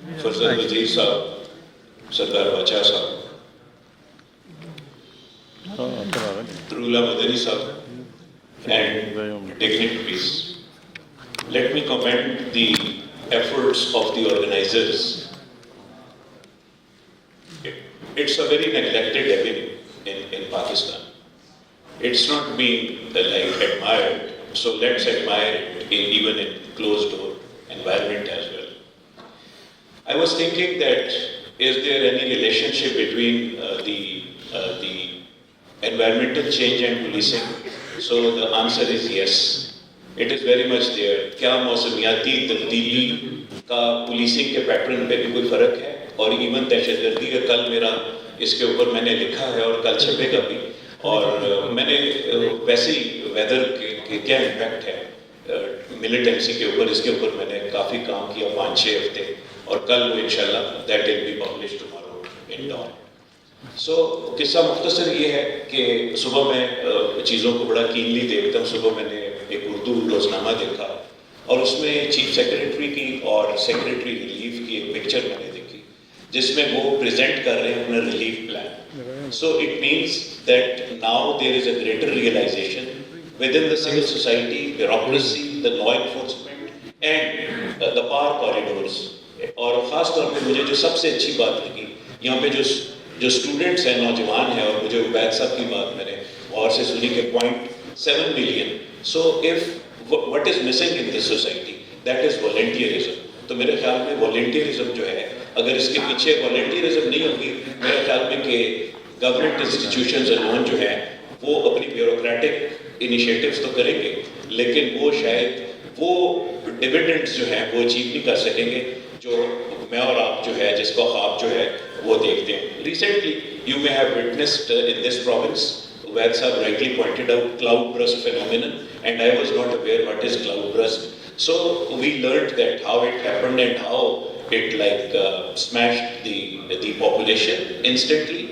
फजल वजीर साहब, सरदार बाचा साहब, Rula Madani Sahab, and dignitaries. Let me commend the efforts of the organizers. It's a very neglected avenue in Pakistan. It's not being admired, so let's admire it even in closed door environment as well. I was thinking that is there any relationship between the environmental change and policing? So the answer is yes. It is very much there. क्या मौसमियाती तब्दीली का policing के pattern पे भी कोई फ़र्क है? और इवन दहशतगर्दी का कल मेरा इसके ऊपर मैंने लिखा है और कल छपेगा भी, और मैंने वैसे ही वेदर के क्या इम्पैक्ट है मिलिटेंसी के ऊपर, इसके ऊपर मैंने काफ़ी काम किया 5-6 हफ्ते, और कल वो इंशाल्लाह that will be publish tomorrow in Dawn. So किस्सा मुख्तसर ये है कि सुबह मैं चीज़ों को बड़ा कीनली देखता हूँ. सुबह मैंने एक उर्दू रोज़नामा देखा और उसमें चीफ सेक्रेटरी की और सेक्रेटरी रिलीफ की एक पिक्चर मैंने देखी जिसमें वो प्रेजेंट कर रहे हैं अपना relief plan. So it means that now there is a greater realization within the civil society, bureaucracy, the law enforcement and the power corridors. और ख़ास तौर पे मुझे जो सबसे अच्छी बात लगी यहाँ पे जो स्टूडेंट्स हैं, नौजवान हैं, और मुझे उबैद साहब की बात मैंने और से सुनी कि 0.7 million. So if what is missing in this society that is volunteerism. तो मेरे ख्याल में वॉलंटियरिज्म जो है, अगर इसके पीछे वॉलंटियरिज्म नहीं होगी, मेरे ख्याल में कि गवर्नमेंट इंस्टीट्यूशंस अलोन जो है वो अपनी ब्यूरोक्रेटिक इनिशिएटिव्स तो करेंगे, लेकिन वो शायद वो डिविडेंड्स जो हैं वो अचीव नहीं कर सकेंगे जो मैं और आप जो है जिसको ख्वाब जो है वो देखते हैं. Recently you may have witnessed in this province, Ubaid Sahab rightly pointed out cloud burst phenomenon, and I was not aware what is cloud burst. So we learned that how it happened and how it smashed the population instantly.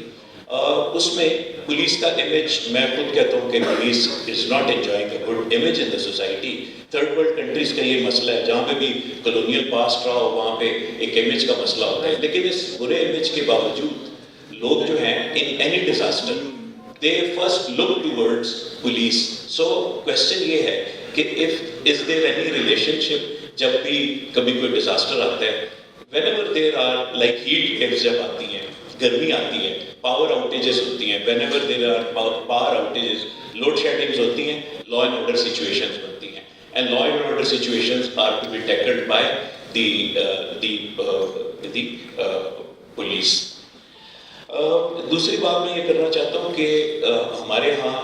उसमें police का image, मैं खुद कहता हूँ कि police is not enjoying a good image in the society. Third world countries का ये मसला है, जहाँ पे भी कॉलोनियल पास्ट रहा हो वहाँ पे एक इमेज का मसला होता है. लेकिन इस बुरे इमेज के बावजूद लोग जो हैं in any disaster they first look towards police. So question ये है कि if is there any relationship, जब भी कभी कोई डिजास्टर आता है, whenever there are like heat waves जब आती हैं, गर्मी आती है, पावर आउटेजेस होती हैं, whenever there are power outages, load sheddings होती हैं, लॉ एंड ऑर्डर सिचुएशंस बनती हैं, and law and order situations are to be tackled by the police. दूसरी बात मैं ये करना चाहता हूँ कि हमारे यहाँ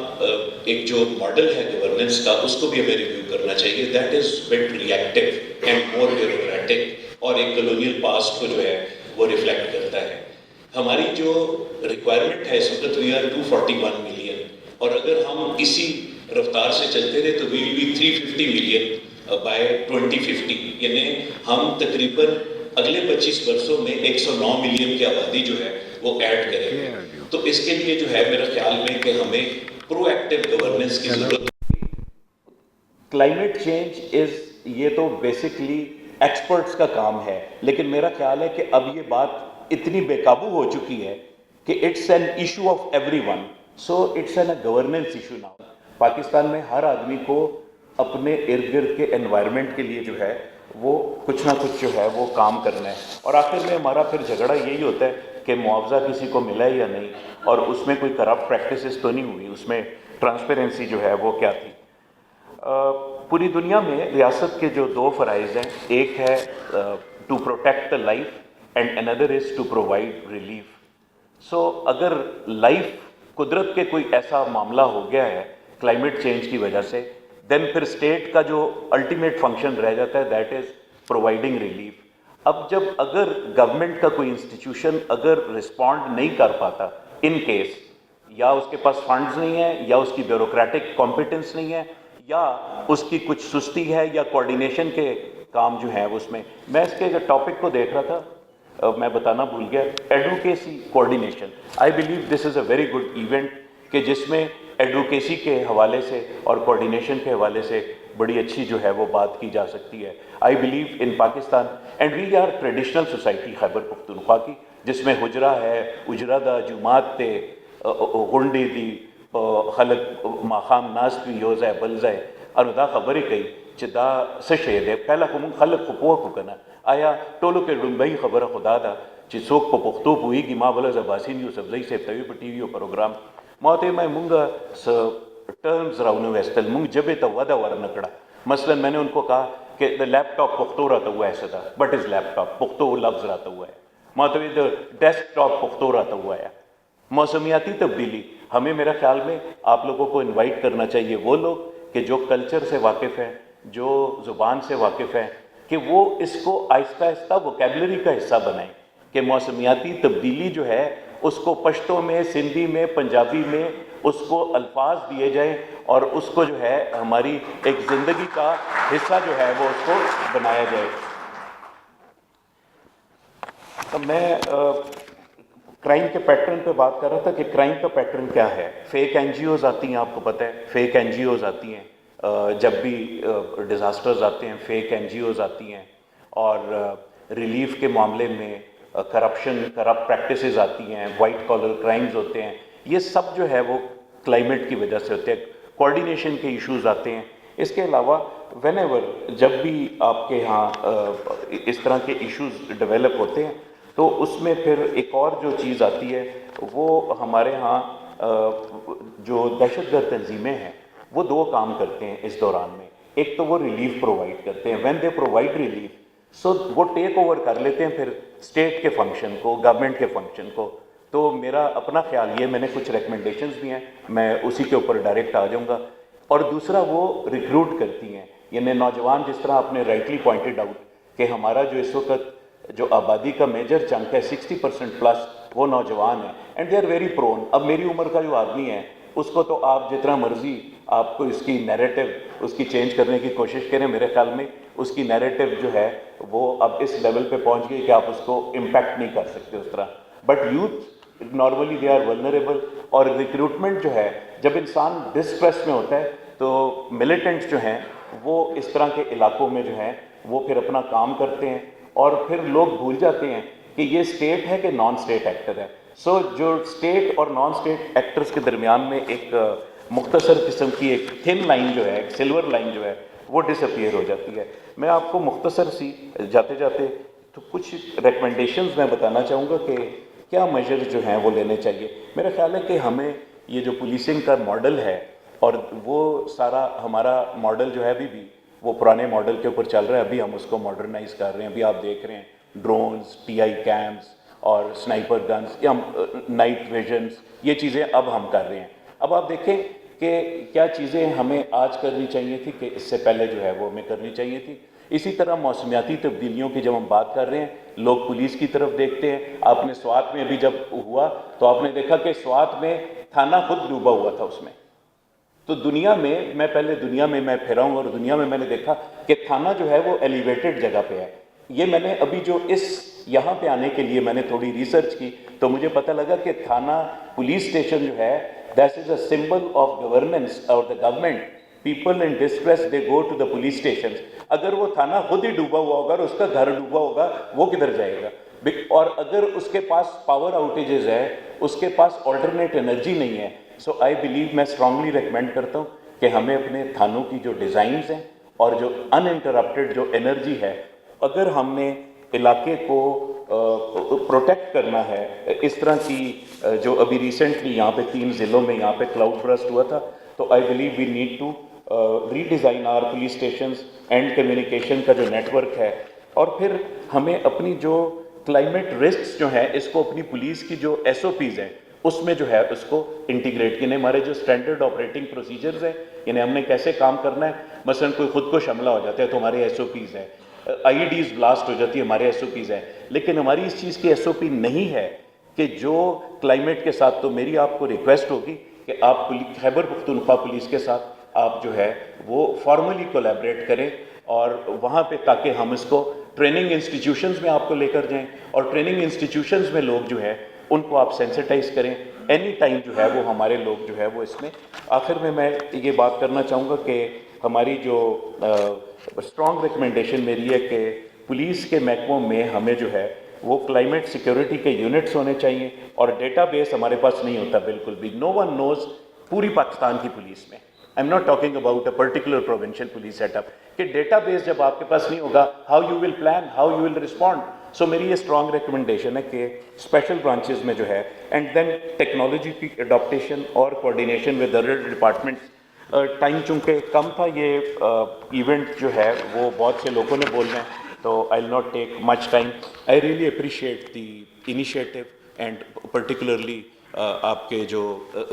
एक जो मॉडल है गवर्नेंस का, उसको भी हमें रिव्यू करना चाहिए. That is bit reactive and more bureaucratic, और एक कॉलोनियल पास्ट को जो है वो रिफ्लेक्ट करता है. हमारी जो रिक्वायरमेंट है इस वक्त वी आर 241 मिलियन, और अगर हम इसी रफ्तार से चलते रहे तो we will be 350 million by 2050. यानी हम तकरीबन अगले 25 वर्षों में 109 मिलियन की आबादी जो है वो ऐड करेंगे. तो इसके लिए जो है मेरा ख्याल में कि हमें प्रोएक्टिव गवर्नेंस की जरूरत है. क्लाइमेट चेंज इज, ये तो बेसिकली एक्सपर्ट्स का काम है, लेकिन मेरा ख्याल है कि अब ये बात इतनी बेकाबू हो चुकी है कि it's an issue of everyone. So it's an governance issue now. Pakistan में हर आदमी को अपने इर्द गिर्द के एनवायरनमेंट के लिए जो है वो कुछ ना कुछ जो है वो काम करना है. और आखिर में हमारा फिर झगड़ा यही होता है कि मुआवजा किसी को मिला है या नहीं, और उसमें कोई करप्ट प्रैक्टिसेस तो नहीं हुई, उसमें ट्रांसपेरेंसी जो है वो क्या थी. पूरी दुनिया में रियासत के जो 2 फ़राइज़ हैं, एक है to protect the life and another is to provide relief. So अगर लाइफ कुदरत के कोई ऐसा मामला हो गया है क्लाइमेट चेंज की वजह से, देन फिर स्टेट का जो अल्टीमेट फंक्शन रह जाता है दैट इज़ प्रोवाइडिंग रिलीफ. अब जब अगर गवर्नमेंट का कोई इंस्टीट्यूशन अगर रिस्पॉन्ड नहीं कर पाता इन केस, या उसके पास फंड्स नहीं है, या उसकी ब्यूरोक्रेटिक कॉम्पिटेंस नहीं है, या उसकी कुछ सुस्ती है, या कोऑर्डिनेशन के काम जो है उसमें, मैं इसके टॉपिक को देख रहा था, मैं बताना भूल गया, advocacy coordination. I believe this is a very good event कि जिसमें एडवोकेसी के हवाले से और कोऑर्डिनेशन के हवाले से बड़ी अच्छी जो है वो बात की जा सकती है. I believe in Pakistan and we are traditional society Khyber Pakhtunkhwa की, जिसमें हुजरा है, उजरादा जुमात थे, गुंडी दी खलक माखाम नास भी योज़ा बलज़ाए अनुदा खबर कई चिदा सशेद है पहला को खलक खुपुआ को कना आया टोलो के डुम्बई खबर खुदा दा चिसोक को पुख्तो हुई कि माँ बला जबासिन यू सब्ज़ी से तवी पर टीवी प्रोग्राम मौते मैं मुंगा स टर्म्स राउन वेस्टल मुंग जबे तो वदा वर नकड़ा. मसलन मैंने उनको कहा कि द लैपटॉप पुख्तो रहता हुआ ऐसा था, बट इज़ लैपटॉप पुख्तो लफ्ज़ रहता हुआ है. मतलब द डेस्कटॉप पुख्तो रहता हुआ है. मौसमियाती तब्दीली हमें मेरा ख्याल में आप लोगों को इनवाइट करना चाहिए, वो लोग कि जो कल्चर से वाकिफ़ हैं, जो ज़ुबान से वाकिफ़ हैं, कि वो इसको आहिस्ता आहिस्ता वोकेबलरी का हिस्सा बनाएं कि मौसमियाती तब्दीली जो है उसको पश्तो में, सिंधी में, पंजाबी में उसको अल्फाज दिए जाएं और उसको जो है हमारी एक ज़िंदगी का हिस्सा जो है वो उसको बनाया जाए. तो मैं क्राइम के पैटर्न पे बात कर रहा था कि क्राइम का पैटर्न क्या है. फेक एनजीओज आती हैं, आपको पता है फेक एनजीओज आती हैं, जब भी डिज़ास्टर्स आते हैं फेक एनजीओज आती हैं, और रिलीफ के मामले में करप्शन करप्ट प्रैक्टिसेस आती हैं, वाइट कॉलर क्राइम्स होते हैं. ये सब जो है वो क्लाइमेट की वजह से होते हैं. कोऑर्डिनेशन के इश्यूज आते हैं. इसके अलावा व्हेनेवर जब भी आपके यहाँ इस तरह के इश्यूज डेवलप होते हैं तो उसमें फिर एक और जो चीज़ आती है वो हमारे यहाँ जो दहशतगर्द तंजीमें हैं वो दो काम करते हैं इस दौरान में. एक तो वो रिलीफ प्रोवाइड करते हैं, व्हेन दे प्रोवाइड रिलीफ सो वो टेक ओवर कर लेते हैं फिर स्टेट के फंक्शन को, गवर्नमेंट के फंक्शन को. तो मेरा अपना ख्याल ये, मैंने कुछ रिकमेंडेशंस भी हैं, मैं उसी के ऊपर डायरेक्ट आ जाऊँगा. और दूसरा वो रिक्रूट करती हैं, यानी नौजवान, जिस तरह आपने राइटली पॉइंटेड आउट कि हमारा जो इस वक्त जो आबादी का मेजर चंक है 60% प्लस वो नौजवान है and they are very prone. अब मेरी उम्र का जो आदमी है उसको तो आप जितना मर्जी आपको इसकी नैरेटिव उसकी चेंज करने की कोशिश करें, मेरे ख्याल में उसकी नैरेटिव जो है वो अब इस लेवल पे पहुंच गई कि आप उसको इम्पैक्ट नहीं कर सकते उस तरह. But youth normally they are vulnerable. और रिक्रूटमेंट जो है, जब इंसान डिस्ट्रेस में होता है तो मिलिटेंट्स जो हैं वो इस तरह के इलाकों में जो हैं वो फिर अपना काम करते हैं और फिर लोग भूल जाते हैं कि ये स्टेट है कि नॉन स्टेट एक्टर है. सो जो स्टेट और नॉन स्टेट एक्टर्स के दरमियान में एक मुख्तसर किस्म की एक थिन लाइन जो है, एक सिल्वर लाइन जो है वो डिसअपियर हो जाती है. मैं आपको मुख्तसर सी जाते जाते तो कुछ रिकमेंडेशंस मैं बताना चाहूँगा कि क्या मेजर जो हैं वो लेने चाहिए. मेरा ख्याल है कि हमें ये जो पुलिसिंग का मॉडल है और वो सारा हमारा मॉडल जो है अभी भी वो पुराने मॉडल के ऊपर चल रहा है. अभी हम उसको मॉडर्नाइज कर रहे हैं. अभी आप देख रहे हैं ड्रोन्स, टीआई कैम्स और स्नाइपर गन्स या नाइट विजन्स, ये चीज़ें अब हम कर रहे हैं. अब आप देखें कि क्या चीज़ें हमें आज करनी चाहिए थी कि इससे पहले जो है वो हमें करनी चाहिए थी. इसी तरह मौसमियाती तब्दीलियों की जब हम बात कर रहे हैं, लोग पुलिस की तरफ देखते हैं. आपने स्वात में अभी जब हुआ तो आपने देखा कि स्वात में थाना खुद डूबा हुआ था उसमें. तो दुनिया में मैं फिरा हूँ और दुनिया में मैंने देखा कि थाना जो है वो एलिवेटेड जगह पे है. ये मैंने अभी जो यहाँ पे आने के लिए मैंने थोड़ी रिसर्च की तो मुझे पता लगा कि थाना पुलिस स्टेशन जो है that is a symbol of governance और the government. People in distress they go to the police station. अगर वो थाना खुद ही डूबा हुआ होगा और उसका घर डूबा होगा वो किधर जाएगा. और अगर उसके पास पावर आउटेजेस है, उसके पास ऑल्टरनेट एनर्जी नहीं है. सो आई बिलीव, मैं स्ट्रांगली रिकमेंड करता हूँ कि हमें अपने थानों की जो डिज़ाइंस हैं और जो अनइंटरप्टेड जो एनर्जी है, अगर हमने इलाके को प्रोटेक्ट करना है, इस तरह की जो अभी रिसेंटली यहाँ पे 3 ज़िलों में यहाँ पे क्लाउड बर्स्ट हुआ था, तो I believe we need to redesign our police stations and communication का जो नेटवर्क है. और फिर हमें अपनी जो क्लाइमेट रिस्क्स जो है इसको अपनी पुलिस की जो SOPs हैं उसमें जो है उसको इंटीग्रेट किए. हमारे जो स्टैंडर्ड ऑपरेटिंग प्रोसीजर्स हैं, यानी हमने कैसे काम करना है. मसलन कोई खुद को हमला हो जाता है तो हमारे SOPs हैं, IEDs ब्लास्ट हो जाती है, हमारे SOPs हैं. लेकिन हमारी इस चीज़ की SOP नहीं है कि जो क्लाइमेट के साथ. तो मेरी आपको रिक्वेस्ट होगी कि आप खैबर पख्तूनख्वा पुलिस के साथ आप जो है वो फॉर्मली कोलैबोरेट करें और वहाँ पे, ताकि हम इसको ट्रेनिंग इंस्टीट्यूशंस में आपको लेकर जाएं और ट्रेनिंग इंस्टीट्यूशंस में लोग जो है उनको आप सेंसिटाइज करें. एनी टाइम जो है वो हमारे लोग जो है वो इसमें. आखिर में मैं ये बात करना चाहूँगा कि ہماری جو اسٹرانگ ریکمنڈیشن میری ہے کہ پولیس کے محکموں میں ہمیں جو ہے وہ کلائمیٹ سیکیورٹی کے یونٹس ہونے چاہیے, اور ڈیٹا بیس ہمارے پاس نہیں ہوتا بالکل بھی. نو ون نوز پوری پاکستان کی پولیس میں, I am not talking about a particular provincial police set up, کہ ڈیٹا بیس جب آپ کے پاس نہیں ہوگا, how you will plan, how you will respond. So میری یہ اسٹرانگ ریکمنڈیشن ہے کہ اسپیشل برانچز میں جو ہے, اینڈ دین ٹیکنالوجی کی اڈاپٹیشن اور coordination with other departments. Time چونکہ کم تھا, یہ ایونٹ جو ہے وہ بہت سے لوگوں نے بولنا ہے, تو I will not take much time. I really appreciate the initiative, and particularly آپ کے جو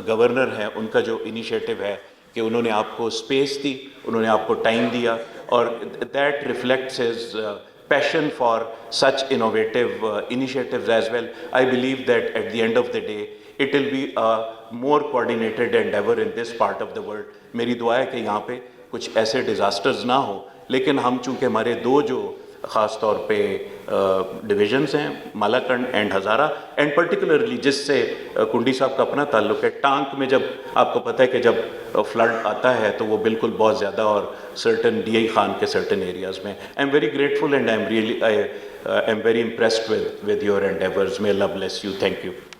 گورنر ہیں ان کا جو انیشیٹو ہے کہ انہوں نے آپ کو اسپیس دی, انہوں نے آپ کو ٹائم دیا, اور that reflects his passion for such innovative initiatives as well. I believe that at the end of the day, it will be a more coordinated endeavor in this part of the world. میری دعا ہے کہ یہاں پہ کچھ ایسے disasters نہ ہوں, لیکن ہم چونکہ ہمارے دو جو خاص طور پہ ڈویژنس ہیں, Malakand and Hazara, and particularly جس سے کنڈی صاحب کا اپنا تعلق ہے, ٹانک میں جب آپ کو پتہ ہے کہ جب فلڈ آتا ہے تو وہ بالکل بہت زیادہ, اور سرٹن ڈی آئی خان کے سرٹن ایریاز میں. I am very grateful and I am very impressed with your endeavors. May Allah bless you. Thank you.